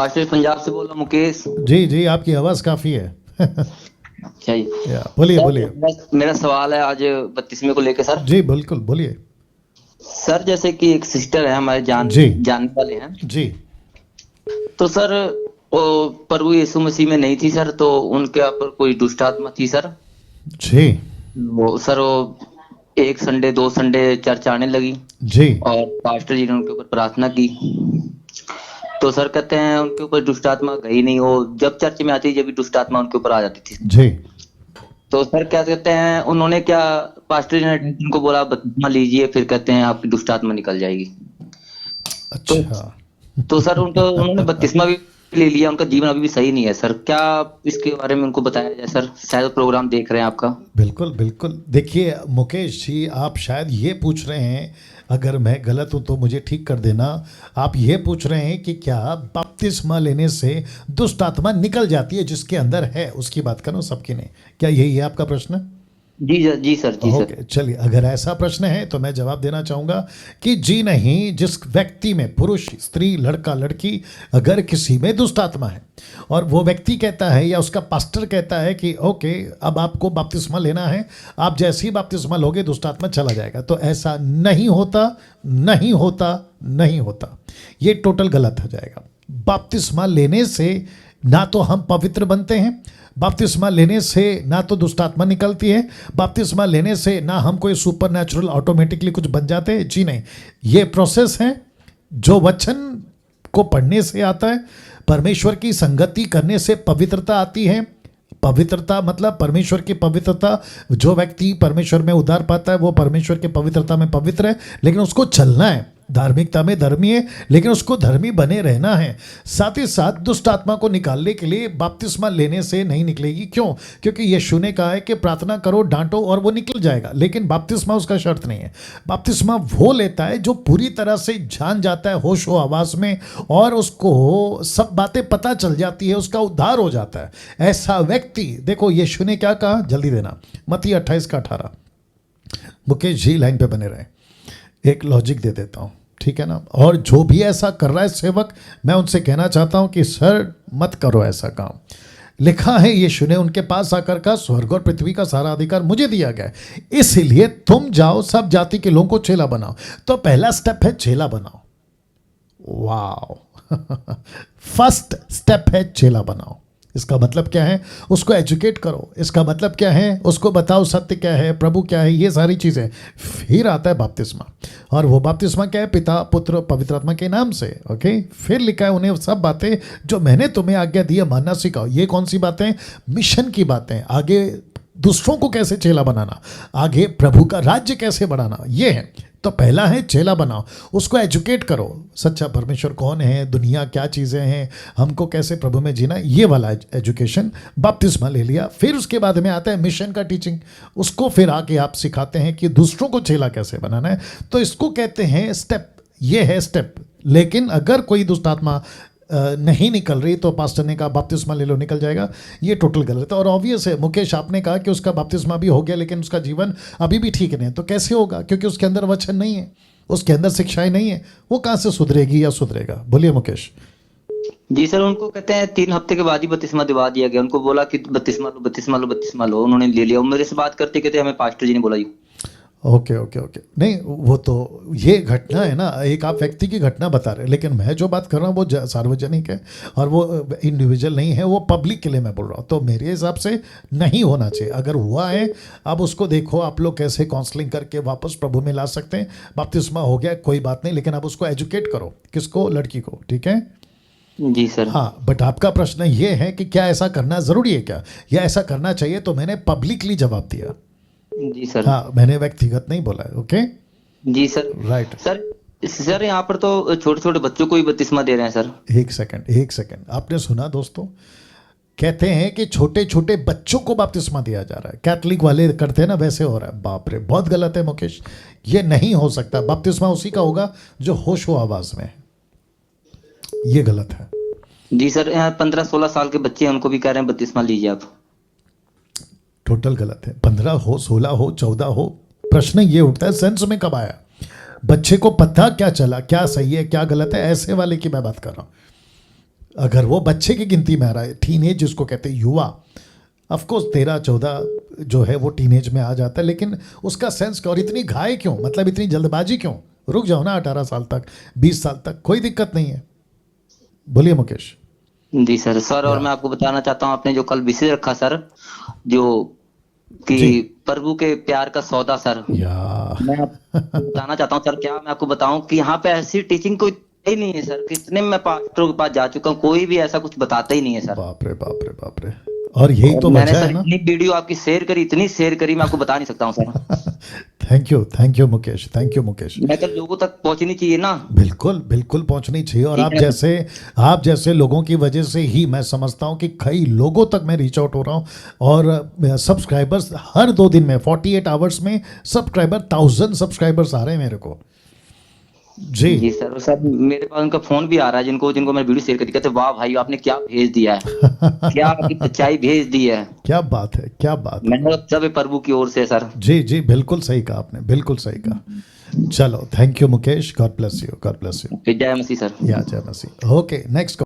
Pastor Punjab से बोल रहा हूँ, मुकेश। जी जी, आपकी आवाज काफी है। अच्छा जी। बोलिए सर बोलिए। मेरा सवाल है आज 32वें को लेके सर। जी बिल्कुल बोलिए। सर जैसे कि एक सिस्टर है हमारे जी जानने वाले हैं। जी तो सर वो प्रभु यीशु मसीह में नहीं थी सर, तो उनके ऊपर कोई दुष्ट आत्मा थी सर। जी वो एक संडे दो संडे चर्च आने लगी जी और पास्टर जी ने उनके ऊपर प्रार्थना की। तो सर कहते हैं उनके ऊपर दुष्ट आत्मा गई नहीं, वो जब चर्च में आती जब भी दुष्ट आत्मा उनके ऊपर आ जाती थी। जी। तो सर क्या कहते हैं उन्होंने क्या, पास्टर जी ने उनको बोला बपतिस्मा लीजिए, फिर कहते हैं आपकी दुष्ट आत्मा निकल जाएगी। तो अच्छा। तो सर उन्होंने बपतिस्मा भी ले लिया, उनका जीवन अभी भी सही नहीं है सर। क्या आप इसके बारे में उनको बताया जाए सर? शायद प्रोग्राम देख रहे हैं आपका। बिल्कुल बिल्कुल। देखिए मुकेश जी, आप शायद ये पूछ रहे हैं, अगर मैं गलत हूं तो मुझे ठीक कर देना। आप ये पूछ रहे हैं कि क्या बपतिस्मा लेने से दुष्ट आत्मा निकल जाती है जिसके अंदर है, उसकी बात करो, सबकी नहीं। क्या यही है आपका प्रश्न? जी सर, जी सर। ओके चलिए, अगर ऐसा प्रश्न है तो मैं जवाब देना चाहूँगा कि जी नहीं। जिस व्यक्ति में, पुरुष स्त्री लड़का लड़की, अगर किसी में दुष्ट आत्मा है और वो व्यक्ति कहता है या उसका पास्टर कहता है कि ओके अब आपको बपतिस्मा लेना है, आप जैसे ही बपतिस्मा लोगे दुष्ट आत्मा चला जाएगा, तो ऐसा नहीं होता, नहीं होता, नहीं होता। ये टोटल गलत हो जाएगा। बपतिस्मा लेने से ना तो हम पवित्र बनते हैं, बपतिस्मा लेने से ना तो दुष्ट आत्मा निकलती है, बपतिस्मा लेने से ना हम कोई सुपर नेचुरल ऑटोमेटिकली कुछ बन जाते हैं। जी नहीं, ये प्रोसेस है जो वचन को पढ़ने से आता है, परमेश्वर की संगति करने से पवित्रता आती है। पवित्रता मतलब परमेश्वर की पवित्रता। जो व्यक्ति परमेश्वर में उद्धार पाता है वो परमेश्वर की पवित्रता में पवित्र है, लेकिन उसको चलना है, धार्मिकता में धर्मी है, लेकिन उसको धर्मी बने रहना है। साथ ही साथ दुष्ट आत्मा को निकालने के लिए बपतिस्मा लेने से नहीं निकलेगी। क्यों? क्योंकि यीशु ने कहा है कि प्रार्थना करो, डांटो और वो निकल जाएगा, लेकिन बपतिस्मा उसका शर्त नहीं है। बपतिस्मा वो लेता है जो पूरी तरह से जान जाता है, होश हो आवाज में, और उसको सब बातें पता चल जाती है, उसका उद्धार हो जाता है। ऐसा व्यक्ति, देखो यीशु ने क्या कहा, जल्दी देना, मत्ती 28:18। मुकेश जी लाइन पे बने रहे, एक लॉजिक दे देता हूँ, ठीक है ना? और जो भी ऐसा कर रहा है सेवक, मैं उनसे कहना चाहता हूं कि सर मत करो ऐसा काम। लिखा है यीशु ने उनके पास आकर कहा, स्वर्ग और पृथ्वी का सारा अधिकार मुझे दिया गया है, इसलिए तुम जाओ सब जाति के लोगों को चेला बनाओ। तो पहला स्टेप है चेला बनाओ। वाओ। फर्स्ट स्टेप है चेला बनाओ। इसका मतलब क्या है? उसको एजुकेट करो। इसका मतलब क्या है? उसको बताओ सत्य क्या है, प्रभु क्या है, ये सारी चीज़ें। फिर आता है बपतिस्मा, और वो बपतिस्मा क्या है? पिता पुत्र पवित्र आत्मा के नाम से। ओके, फिर लिखा है उन्हें सब बातें जो मैंने तुम्हें आज्ञा दी है मानना सिखाओ। ये कौन सी बातें? मिशन की बातें, आगे दूसरों को कैसे चेला बनाना, आगे प्रभु का राज्य कैसे बढ़ाना, ये है। तो पहला है चेला बनाओ, उसको एजुकेट करो, सच्चा परमेश्वर कौन है, दुनिया क्या चीज़ें हैं, हमको कैसे प्रभु में जीना, ये वाला एजुकेशन बपतिस्मा ले लिया। फिर उसके बाद में आता है मिशन का टीचिंग, उसको फिर आके आप सिखाते हैं कि दूसरों को चेला कैसे बनाना है। तो इसको कहते हैं स्टेप, ये है स्टेप। लेकिन अगर कोई दुष्ट आत्मा नहीं निकल रही तो पास्टर ने कहा बपतिस्मा ले लो निकल जाएगा, ये टोटल गलत है। और ऑब्वियस है, मुकेश आपने कहा कि उसका बपतिस्मा भी हो गया लेकिन उसका जीवन अभी भी ठीक नहीं है, तो कैसे होगा? क्योंकि उसके अंदर वचन नहीं है, उसके अंदर शिक्षाएं नहीं है, वो कहाँ से सुधरेगी या सुधरेगा? बोलिए मुकेश। जी सर, उनको कहते हैं 3 हफ्ते के बाद ही बपतिस्मा दिवा दिया गया। उनको बोला कि बपतिस्मा लो बपतिस्मा लो बपतिस्मा लो, उन्होंने ले लिया। मेरे से बात करते कहते हमें पास्टर जी ने बोला जी। ओके ओके ओके, नहीं वो तो ये घटना है ना, एक आप व्यक्ति की घटना बता रहे हैं, लेकिन मैं जो बात कर रहा हूँ वो सार्वजनिक है और वो इंडिविजुअल नहीं है, वो पब्लिक के लिए मैं बोल रहा हूँ। तो मेरे हिसाब से नहीं होना चाहिए। अगर हुआ है, अब उसको देखो आप लोग कैसे काउंसलिंग करके वापस प्रभु में ला सकते हैं। बपतिस्मा हो गया कोई बात नहीं, लेकिन अब उसको एजुकेट करो। किसको? लड़की को, ठीक है? जी सर। हाँ, बट आपका प्रश्न ये है कि क्या ऐसा करना ज़रूरी है क्या, या ऐसा करना चाहिए? तो मैंने पब्लिकली जवाब दिया। जी सर। हाँ, मैंने व्यक्तिगत नहीं बोला है। ओके जी सर। राइट। सर यहाँ पर तो छोटे छोटे बच्चों को भी बपतिस्मा दे रहे हैं सर। एक सेकंड, आपने सुना दोस्तों? कहते हैं कि छोटे छोटे बच्चों को बपतिस्मा दिया जा रहा है। कैथलिक वाले करते हैं ना, वैसे हो रहा है। बाप रे, बहुत गलत है मुकेश, ये नहीं हो सकता। बपतिस्मा उसी का होगा जो होश हो आवाज में है, ये गलत है। जी सर, यहाँ 15-16 साल के बच्चे हैं, उनको भी कह रहे हैं बपतिस्मा लीजिए आप। टोटल गलत है। 15 हो, 16 हो, 14 हो, प्रश्न ये उठता है सेंस में कब आया? बच्चे को पता क्या चला, क्या सही है क्या गलत है, ऐसे वाले की मैं बात कर रहा हूँ। अगर वो बच्चे की गिनती में आ रहा है, टीनेज जिसको कहते हैं, युवा, ऑफ कोर्स 13-14 जो है वो टीनेज में आ जाता है, लेकिन उसका सेंस क्या, और इतनी घाय क्यों, मतलब इतनी जल्दबाजी क्यों? रुक जाओ ना 18 साल तक, 20 साल तक, कोई दिक्कत नहीं है। बोलिए मुकेश। जी सर। सर और या मैं आपको बताना चाहता हूँ, आपने जो कल विषय रखा सर, जो कि जी प्रभु के प्यार का सौदा सर, या मैं आपको बताना चाहता हूँ सर, क्या मैं आपको बताऊं कि यहाँ पे ऐसी टीचिंग कोई ही नहीं है सर। कितने मैं पास्टरों के पास जा चुका हूँ, कोई भी ऐसा कुछ बताता ही नहीं है सर। बाप रे बाप रे बाप रे। और यही और तो मैंने वजह सर है ना। इतनी वीडियो आपकी शेयर करी, इतनी शेयर करी, मैं आपको बता नहीं सकता हूँ sir. Thank you Mukesh, thank you Mukesh. मैं तो लोगों तक पहुंचनी चाहिए ना। बिल्कुल बिल्कुल पहुंचनी चाहिए, और ठीक है ना सर? आप जैसे लोगों की वजह से ही मैं समझता हूं कि कई लोगों तक मैं रीच आउट हो रहा हूं, और सब्सक्राइबर्स हर 2 दिन में 48 आवर्स में सब्सक्राइबर 1000 सब्सक्राइबर्स आ रहे हैं मेरे को। जी जी सर। और सर मेरे पास उनका फोन भी आ रहा है, जिनको जिनको मैं वीडियो शेयर करी, कहते वाह भाई आपने क्या भेज दिया है, क्या आपकी सच्चाई भेज दी है। क्या बात है, क्या बात है। मैंने कहा, सब प्रभु की ओर से सर। जी जी, बिल्कुल सही कहा आपने, बिल्कुल सही कहा। चलो, thank you Mukesh, God bless you, God bless you. जय मसीह सर। या जय मसीह। Okay, next.